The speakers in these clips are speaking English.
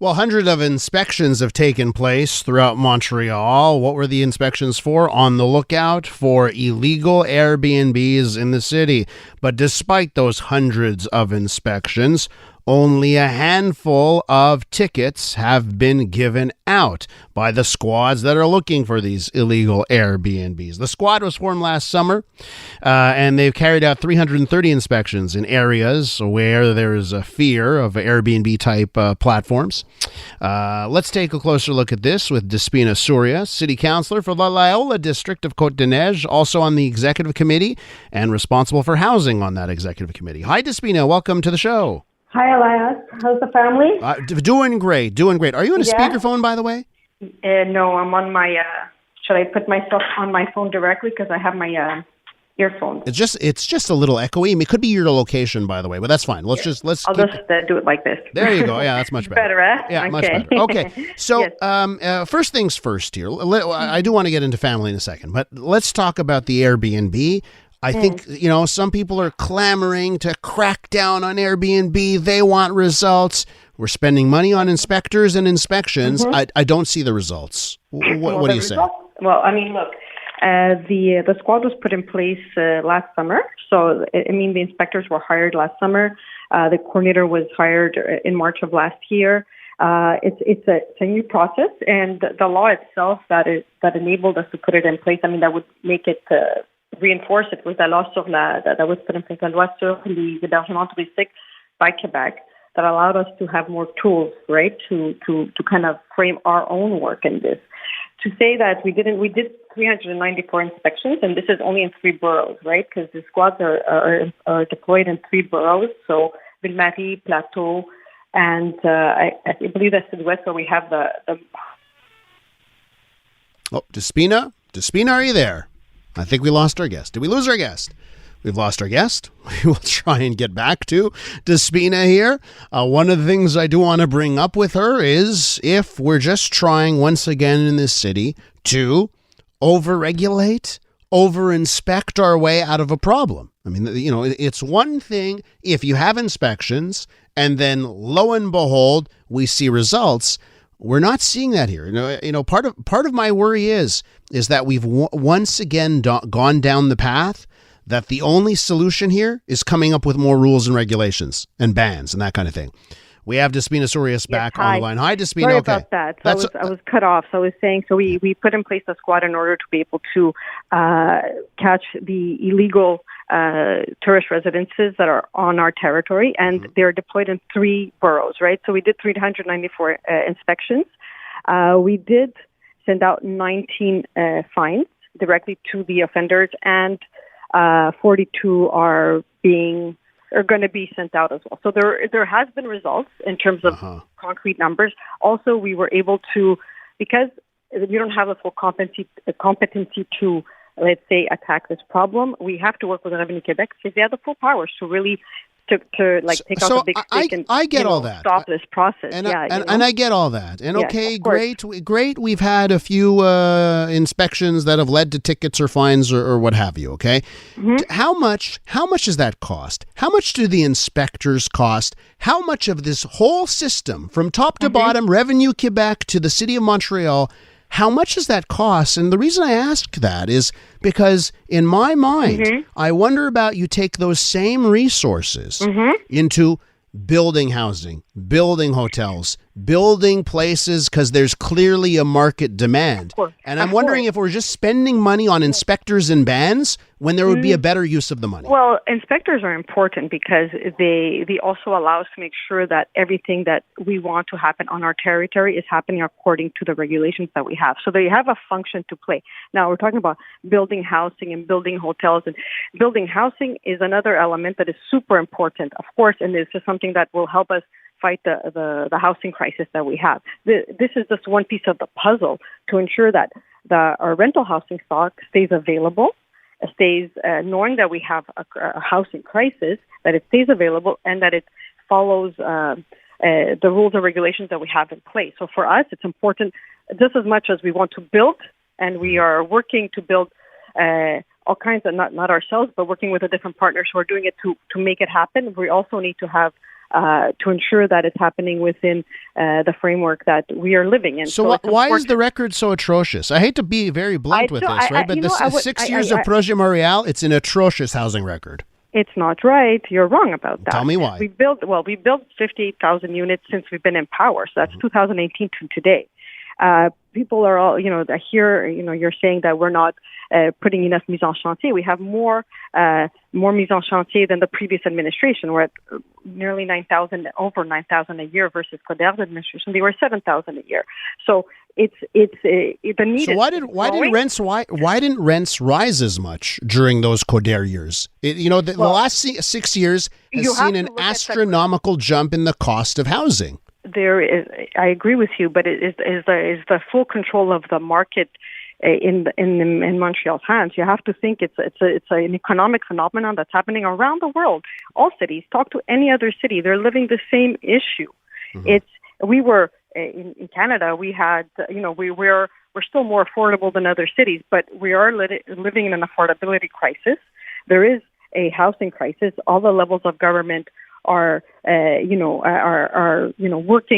Well, hundreds of inspections have taken place throughout Montreal. What were the inspections for? On the lookout for illegal Airbnbs in the city. But despite those hundreds of inspections, only a handful of tickets have been given out by the squads that are looking for these illegal Airbnbs. The squad was formed last summer, and they've carried out 330 inspections in areas where there is a fear of Airbnb-type platforms. Let's take a closer look at this with Despina Sourias, City Councillor for the Loyola District of Cote, Neiges, also on the Executive Committee and responsible for housing on that Executive Committee. Hi, Despina. Welcome to the show. Hi, Elias. How's the family? Doing great. Are you on a speakerphone, by the way? No, I'm on my, should I put myself on my phone directly? Because I have my earphones. It's just a little echoey. I mean, it could be your location, by the way, but that's fine. I'll just do it like this. There you go. Yeah, that's much better. Better, eh? Yeah, okay. much better. Okay. So, yes. First things first here. I do want to get into family in a second, but let's talk about the Airbnb. I think, some people are clamoring to crack down on Airbnb. They want results. We're spending money on inspectors and inspections. I don't see the results. What do you say? Well, I mean, look, the squad was put in place last summer. So, I mean, the inspectors were hired last summer. The coordinator was hired in March of last year. It's a new process, and the law itself that enabled us to put it in place, I mean, that would make it reinforce it with la loi that was put in place, la loi sur les hébergements touristiques by Quebec, that allowed us to have more tools, right, to kind of frame our own work in this. To say that we did 394 inspections, and this is only in 3 boroughs, right, because the squads are deployed in 3 boroughs, so Ville-Marie, Plateau, and I believe that's the west where we have the... Oh, Despina, are you there? I think we lost our guest. Did we lose our guest? We've lost our guest. We will try and get back to Despina here. One of the things I do want to bring up with her is if we're just trying once again in this city to over-regulate, over-inspect our way out of a problem. I mean, it's one thing if you have inspections and then lo and behold, we see results. We're not seeing that here. Part of my worry is that we've once again gone down the path that the only solution here is coming up with more rules and regulations and bans and that kind of thing. We have Despina Sourias back on the line. Hi, Despina. Sorry about that. I was cut off. So I was saying, we put in place a squad in order to be able to catch the illegal tourist residences that are on our territory, and they're deployed in 3 boroughs, right? So we did 394 inspections. We did send out 19 fines directly to the offenders, and 42 are going to be sent out as well. So there has been results in terms of concrete numbers. Also, we were able to, because we don't have the full competency to, let's say, attack this problem, we have to work with Revenu Québec because they have the full powers to really take out the big stick and I get all that. Stop this process. And I get all that. And okay, great. We've had a few inspections that have led to tickets or fines or what have you. Okay, how much does that cost? How much do the inspectors cost? How much of this whole system, from top to bottom, Revenu Québec to the City of Montreal? How much does that cost? And the reason I ask that is because in my mind, I wonder about you take those same resources into building housing, building hotels, building places because there's clearly a market demand. And I'm wondering if we're just spending money on inspectors and bans when there would be a better use of the money. Well, inspectors are important because they also allow us to make sure that everything that we want to happen on our territory is happening according to the regulations that we have. So they have a function to play. Now, we're talking about building housing and building hotels. And building housing is another element that is super important, of course, and it's just something that will help us fight the housing crisis that we have. This is just one piece of the puzzle to ensure that our rental housing stock stays available, stays knowing that we have a housing crisis, that it stays available, and that it follows the rules and regulations that we have in place. So for us, it's important just as much as we want to build, and we are working to build all kinds of, not ourselves, but working with the different partners who are doing it to make it happen. We also need to have to ensure that it's happening within the framework that we are living in. So why is the record so atrocious? I hate to be very blunt with this, right? But the 6 years of Projet Montreal, it's an atrocious housing record. It's not right. You're wrong about that. Tell me why. We built 58,000 units since we've been in power. So that's 2018 to today. People are all, here, you're saying that we're not putting enough mise en chantier. We have more mise en chantier than the previous administration. We're at nearly 9,000, over 9,000 a year versus Cote's administration. They were 7,000 a year. So it's the need. So why didn't rents rise as much during those Cote years? The last 6 years has seen an astronomical jump in the cost of housing. There is, I agree with you, but it is the full control of the market in Montreal's hands. You have to think it's an economic phenomenon that's happening around the world. All cities, talk to any other city, they're living the same issue. Mm-hmm. We were in Canada. We had we're still more affordable than other cities, but we are living in an affordability crisis. There is a housing crisis. All the levels of government are working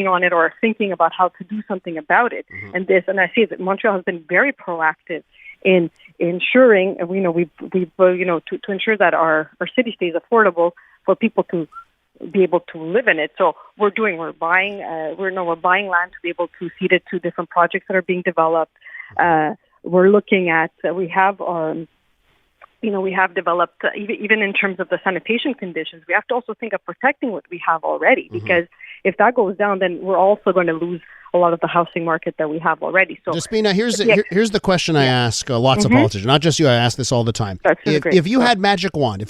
on it or thinking about how to do something about it. Mm-hmm. And I see that Montreal has been very proactive in ensuring, to ensure that our city stays affordable for people to be able to live in it. So we're buying land to be able to feed it to different projects that are being developed. We're looking at, we have developed, even in terms of the sanitation conditions, we have to also think of protecting what we have already, because if that goes down, then we're also going to lose a lot of the housing market that we have already. So, Despina, here's the question I ask lots of politicians, not just you, I ask this all the time. If you had magic wand,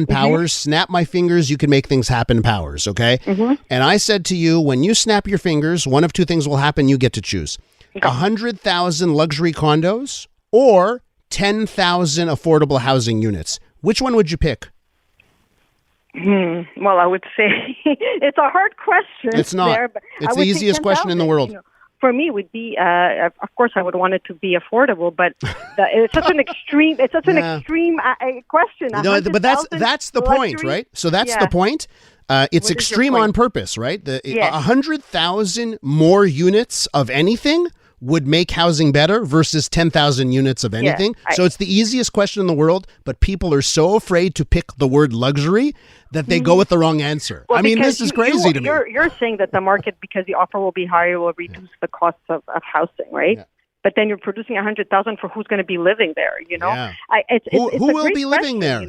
powers, snap my fingers, you can make things happen powers, okay? Mm-hmm. And I said to you, when you snap your fingers, one of two things will happen, you get to choose. 100,000 luxury condos or 10,000 affordable housing units. Which one would you pick? Well, I would say it's a hard question. It's not. It's the easiest question in the world. For me, it would be, of course, I would want it to be affordable, but it's such an extreme. It's such an extreme question. No, but that's the point, right? So that's the point. It's extreme on purpose, right? 100,000 more units of anything would make housing better versus 10,000 units of anything. So it's the easiest question in the world, but people are so afraid to pick the word luxury that they go with the wrong answer. Well, I mean, this is crazy to me. You're saying that the market, because the offer will be higher, will reduce the costs of housing, right? Yeah. But then you're producing 100,000 for who's going to be living there, Yeah. Who will be living there?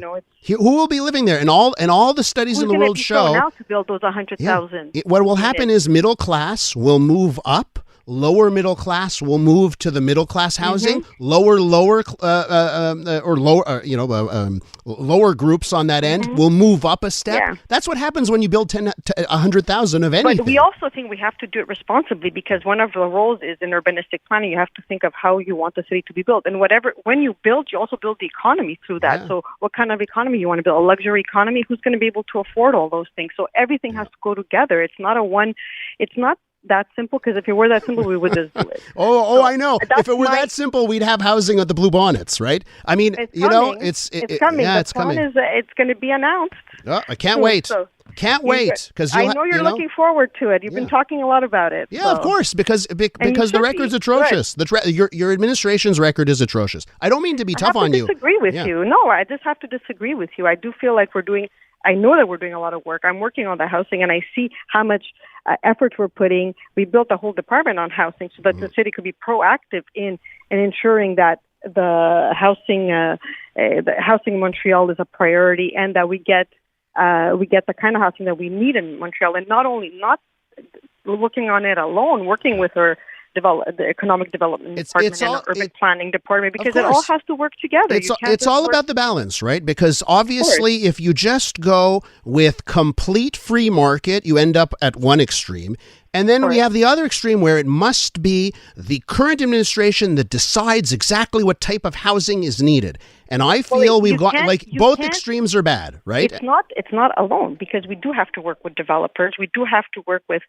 Who will be living there? And all the studies in the world show now to build those 100,000. Yeah. What will happen is middle class will move up. Lower middle class will move to the middle class housing. Lower groups on that end will move up a step. Yeah. That's what happens when you build 100,000 of anything. But we also think we have to do it responsibly, because one of the roles is in urbanistic planning. You have to think of how you want the city to be built, and when you build, you also build the economy through that. Yeah. So what kind of economy you want to build? A luxury economy? Who's going to be able to afford all those things? So everything has to go together. It's not that simple, because if it were that simple, we would just do it. I know. If it were that simple, we'd have housing at the Blue Bonnets, right? I mean, it's coming. Yeah, it's coming. It's going to be announced. Oh, I can't wait. Can't wait, because I know you're looking forward to it. You've been talking a lot about it. Yeah, of course, because the record's atrocious. Your administration's record is atrocious. I don't mean to be tough on you. I disagree with you. No, I just have to disagree with you. I do feel like I know that we're doing a lot of work. I'm working on the housing, and I see how much effort we're putting. We built a whole department on housing so that the city could be proactive in ensuring that the housing in Montreal is a priority, and that we get the kind of housing that we need in Montreal, and not working on it alone, working with the economic development department and urban planning department, because it all has to work together. It's all about the balance, right? Because obviously, if you just go with complete free market, you end up at one extreme. And then we have the other extreme, where it must be the current administration that decides exactly what type of housing is needed. And I feel both extremes are bad, right? It's not alone, because we do have to work with developers. We do have to work with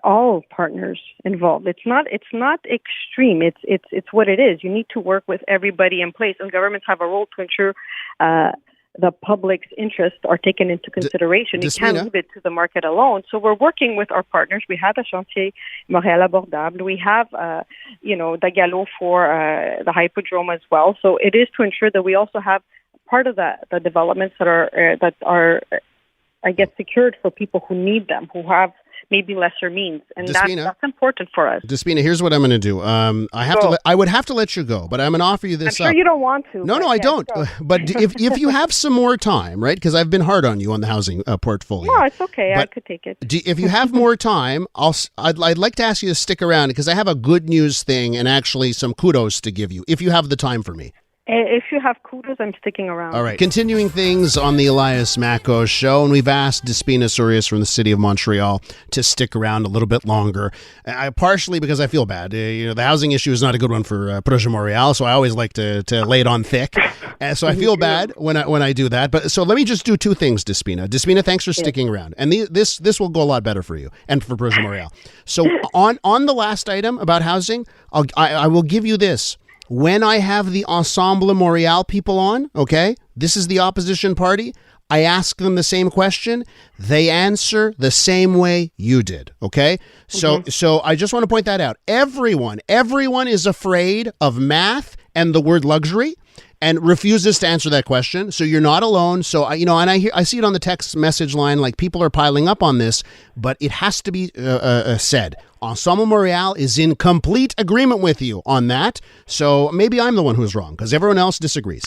all partners involved. It's not extreme. It's what it is. You need to work with everybody in place, and governments have a role to ensure the public's interests are taken into consideration. You can't Despina? leave it to the market alone. So we're working with our partners. We have a Chantier Montréal Abordable. We have, Dagalo for the Hypodrome as well. So it is to ensure that we also have part of the developments that are secured for people who need them, who have maybe lesser means, and that's important for us. Despina, here's what I'm going to do. I would have to let you go, but I'm going to offer you this. I'm sure you don't want to. No, I don't. But if you have some more time, right? Because I've been hard on you on the housing portfolio. No, it's okay. I could take it. If you have more time, I'd like to ask you to stick around because I have a good news thing and actually some kudos to give you. If you have the time for me. If you have kudos, I'm sticking around. All right. Continuing things on the Elias Macko show, and we've asked Despina Sourias from the city of Montreal to stick around a little bit longer. Partially because I feel bad. The housing issue is not a good one for Projet Montreal, so I always like to lay it on thick. So I feel bad when I do that. But so let me just do two things, Despina. Despina, thanks for sticking around. And this will go a lot better for you and for Projet Montreal. So on the last item about housing, I will give you this. When I have the Ensemble Montréal people on, okay, this is the opposition party, I ask them the same question. They answer the same way you did, okay? So I just want to point that out. Everyone is afraid of math and the word luxury and refuses to answer that question. So you're not alone. So, I see it on the text message line, like people are piling up on this, but it has to be said. Ensemble Montréal is in complete agreement with you on that. So maybe I'm the one who's wrong because everyone else disagrees.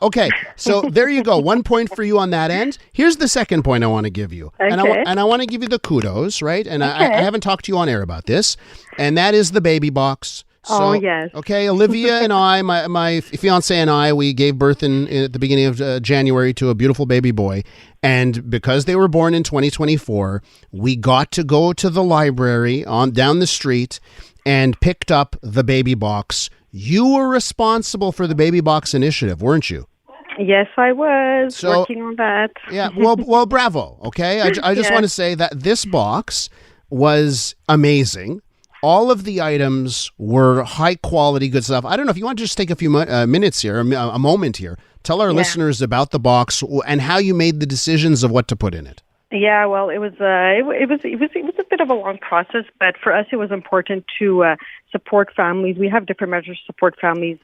Okay, so there you go. 1 point for you on that end. Here's the second point I want to give you. Okay. And I want to give you the kudos, right? And I haven't talked to you on air about this. And that is the baby box. So, yes. Okay, Olivia and I, my fiance and I, we gave birth at the beginning of January to a beautiful baby boy. And because they were born in 2024, we got to go to the library down the street and picked up the baby box. You were responsible for the baby box initiative, weren't you? Yes, I was working on that. Yeah, well, bravo. Okay, I just want to say that this box was amazing. All of the items were high quality, good stuff. I don't know if you want to just take a few minutes here, a moment here. Tell our listeners about the box and how you made the decisions of what to put in it. Yeah, well, it was a bit of a long process, but for us, it was important to support families. We have different measures to support families,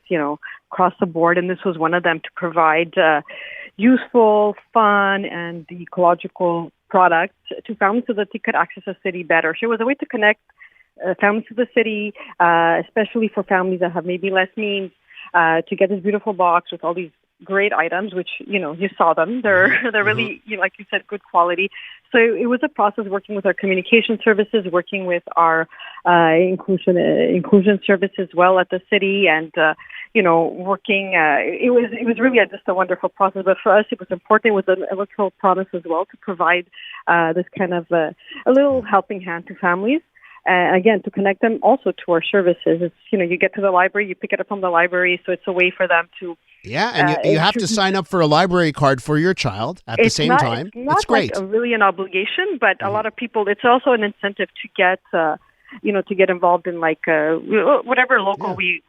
across the board, and this was one of them to provide useful, fun, and ecological products to families so that they could access the city better. So it was a way to connect families to the city, especially for families that have maybe less means, to get this beautiful box with all these great items, which, you saw them. They're really, like you said, good quality. So it was a process working with our communication services, working with our inclusion service as well at the city, and working. It was really just a wonderful process. But for us, it was important. It was an electoral promise as well to provide this kind of a little helping hand to families. Again, to connect them also to our services. It's, you get to the library, you pick it up from the library, so it's a way for them to... Yeah, and you have to sign up for a library card for your child at the same time. It's great. Like really an obligation, but a lot of people, it's also an incentive to get, to get involved in whatever we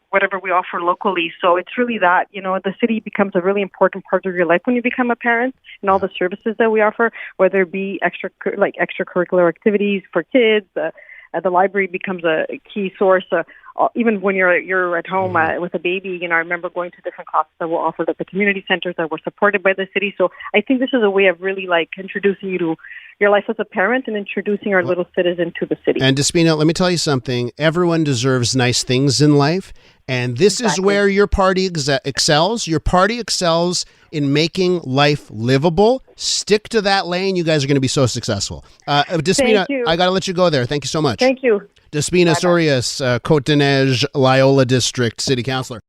offer locally. So it's really that, the city becomes a really important part of your life when you become a parent, and all the services that we offer, whether it be extracurricular activities for kids. The library becomes a key source. Even when you're at home with a baby, I remember going to different classes that were offered at the community centers that were supported by the city. So I think this is a way of really introducing you to your life as a parent and introducing our little citizen to the city. And Despina, let me tell you something. Everyone deserves nice things in life. And this is where your party excels. Your party excels in making life livable. Stick to that lane. You guys are going to be so successful. Despina, I got to let you go there. Thank you so much. Thank you. Despina Sourias, Cote Neiges, Loyola District City Councillor.